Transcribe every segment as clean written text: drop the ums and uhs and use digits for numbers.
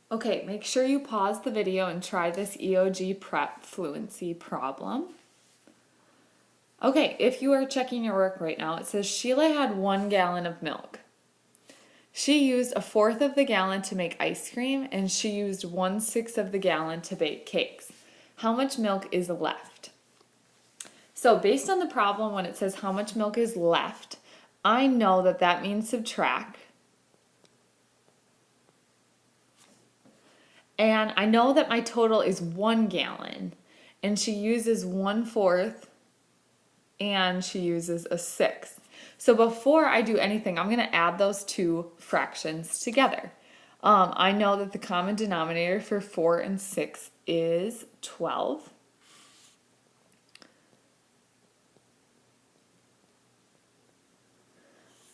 Okay, make sure you pause the video and try this EOG prep fluency problem. Okay, if you are checking your work right now, it says Sheila had 1 gallon of milk. She used 1/4 of the gallon to make ice cream, and she used 1/6 of the gallon to bake cakes. How much milk is left? So based on the problem, when it says how much milk is left, I know that that means subtract. And I know that my total is 1 gallon, and she uses 1/4 and she uses 1/6. So before I do anything, I'm going to add those two fractions together. I know that the common denominator for 4 and 6 is 12.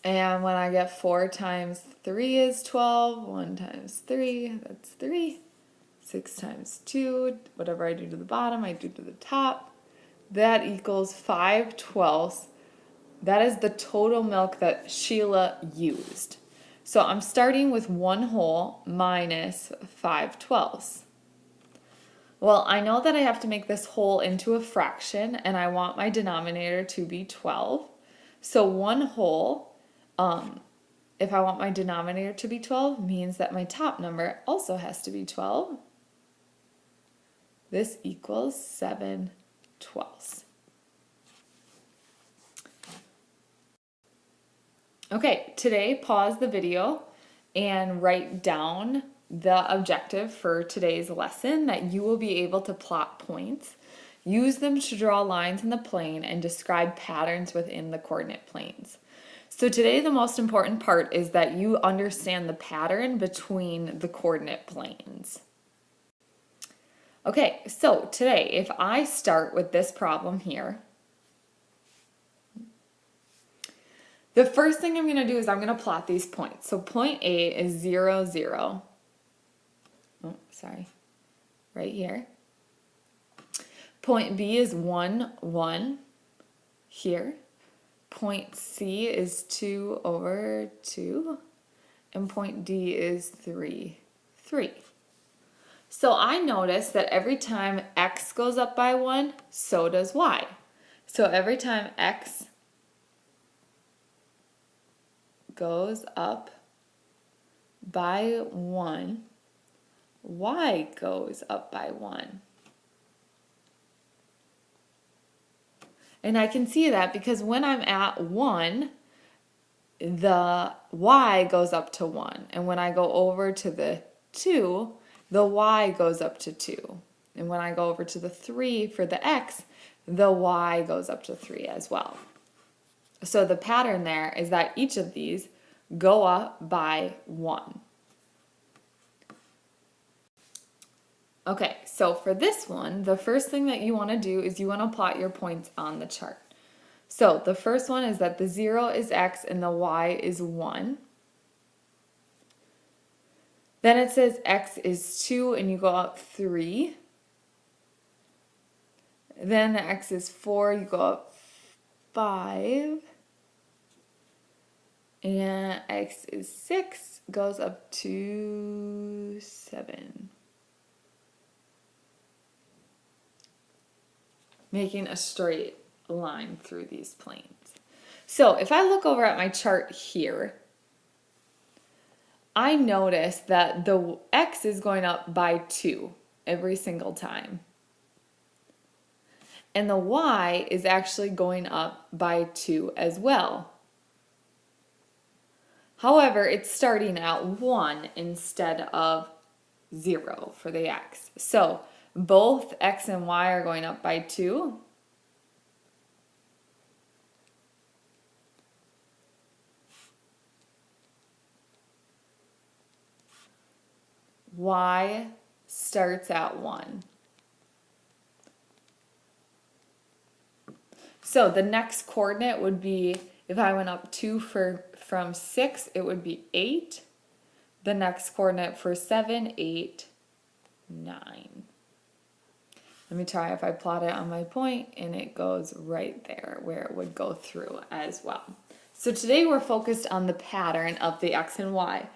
And when I get 4 times 3 is 12, 1 times 3, that's 3. 6 times 2, whatever I do to the bottom, I do to the top. That equals 5/12. That is the total milk that Sheila used. So I'm starting with 1 whole minus 5/12. Well, I know that I have to make this whole into a fraction, and I want my denominator to be 12. So 1 whole, if I want my denominator to be 12, means that my top number also has to be 12. This equals 7/12. Okay, today pause the video and write down the objective for today's lesson that you will be able to plot points. Use them to draw lines in the plane and describe patterns within the coordinate planes. So today the most important part is that you understand the pattern between the coordinate planes. Okay, so today if I start with this problem here, the first thing I'm going to do is I'm going to plot these points. So point A is 0, 0. Oh, sorry. Right here. Point B is 1, 1 here. Point C is 2 over 2. And point D is 3, 3. So I notice that every time X goes up by 1, so does Y. So every time X goes up by 1, Y goes up by 1. And I can see that because when I'm at 1, the Y goes up to 1. And when I go over to the 2, the Y goes up to 2. And when I go over to the 3 for the X, the Y goes up to 3 as well. So the pattern there is that each of these go up by 1. Okay, so for this one, the first thing that you want to do is you want to plot your points on the chart. So the first one is that the 0 is X and the Y is 1. Then it says X is 2 and you go up 3. Then the X is 4, you go up 5. And X is 6, goes up to 7. Making a straight line through these planes. So if I look over at my chart here, I notice that the X is going up by 2 every single time. And the Y is actually going up by 2 as well. However, it's starting at 1 instead of 0 for the X. So both X and Y are going up by 2. Y starts at 1. So the next coordinate would be, if I went up 2 from 6, it would be 8. The next coordinate for 7, 8, 9. Let me try if I plot it on my point, and it goes right there where it would go through as well. So today we're focused on the pattern of the X and Y.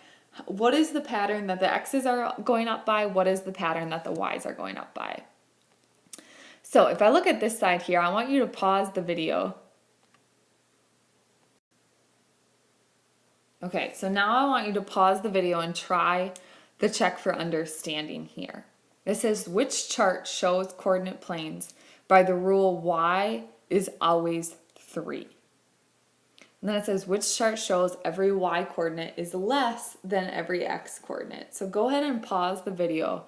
What is the pattern that the x's are going up by? What is the pattern that the y's are going up by? So if I look at this side here, I want you to pause the video. Okay, so now I want you to pause the video and try the check for understanding here. It says, which chart shows coordinate planes by the rule y is always 3? And then it says, which chart shows every y coordinate is less than every x coordinate? So go ahead and pause the video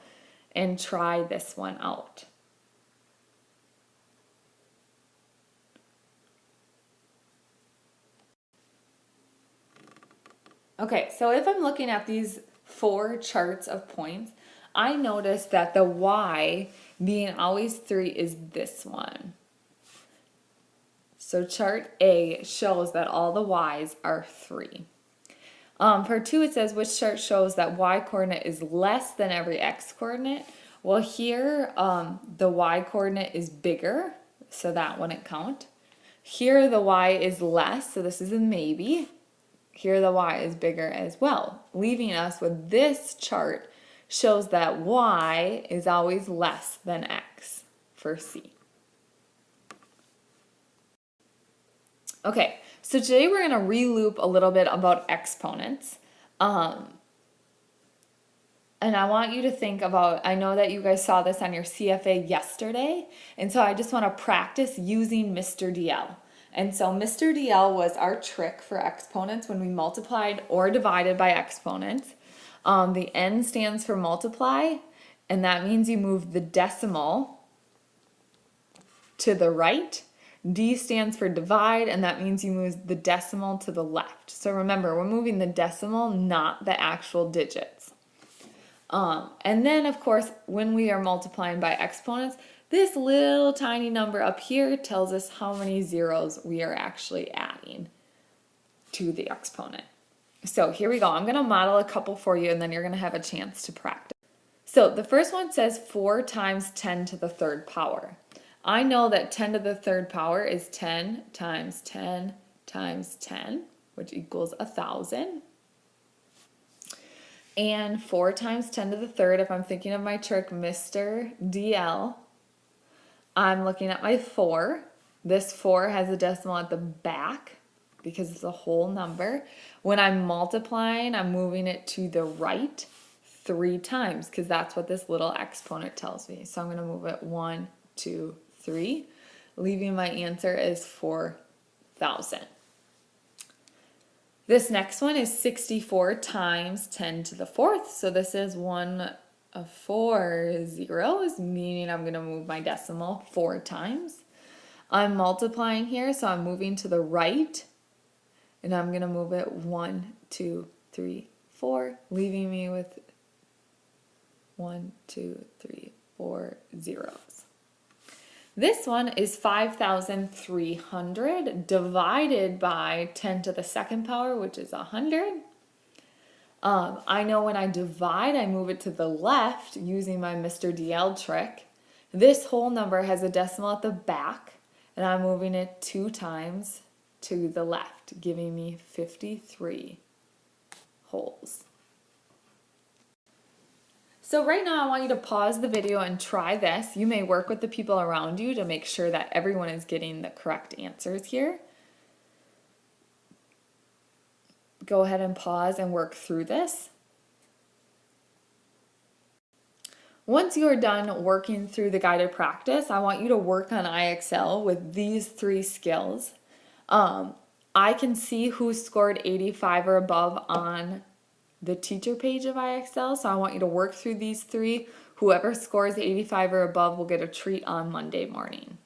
and try this one out. Okay, so if I'm looking at these 4 charts of points, I notice that the y being always 3 is this one. So chart A shows that all the y's are 3. For 2, it says, which chart shows that y coordinate is less than every x coordinate? Well, here the y coordinate is bigger, so that wouldn't count. Here the y is less, so this is a maybe. Here the y is bigger as well, leaving us with this chart shows that y is always less than x for C. Okay, so today we're going to re-loop a little bit about exponents. And I want you to think about, I know that you guys saw this on your CFA yesterday, and so I just want to practice using Mr. DL. And so Mr. DL was our trick for exponents when we multiplied or divided by exponents. The N stands for multiply, and that means you move the decimal to the right. D stands for divide, and that means you move the decimal to the left. So remember, we're moving the decimal, not the actual digits. And then, of course, when we are multiplying by exponents, this little tiny number up here tells us how many zeros we are actually adding to the exponent. So here we go. I'm going to model a couple for you, and then you're going to have a chance to practice. So the first one says 4 times 10 to the third power. I know that 10 to the third power is 10 times 10 times 10, which equals 1,000. And 4 times 10 to the third, if I'm thinking of my trick, Mr. DL, I'm looking at my 4. This 4 has a decimal at the back because it's a whole number. When I'm multiplying, I'm moving it to the right 3 times because that's what this little exponent tells me. So I'm going to move it 1, 2, 3, leaving my answer is 4,000. This next one is 64 times 10 to the fourth. So this is 1 of 4 zeros, meaning I'm going to move my decimal 4 times. I'm multiplying here, so I'm moving to the right, and I'm going to move it 1, 2, 3, 4, leaving me with 1, 2, 3, 4 zeros. This one is 5,300 divided by 10 to the second power, which is 100. I know when I divide, I move it to the left using my Mr. DL trick. This whole number has a decimal at the back, and I'm moving it 2 times to the left, giving me 53 wholes. So right now I want you to pause the video and try this. You may work with the people around you to make sure that everyone is getting the correct answers here. Go ahead and pause and work through this. Once you are done working through the guided practice, I want you to work on IXL with these 3 skills. I can see who scored 85 or above on the teacher page of IXL, so I want you to work through these 3. Whoever scores 85 or above will get a treat on Monday morning.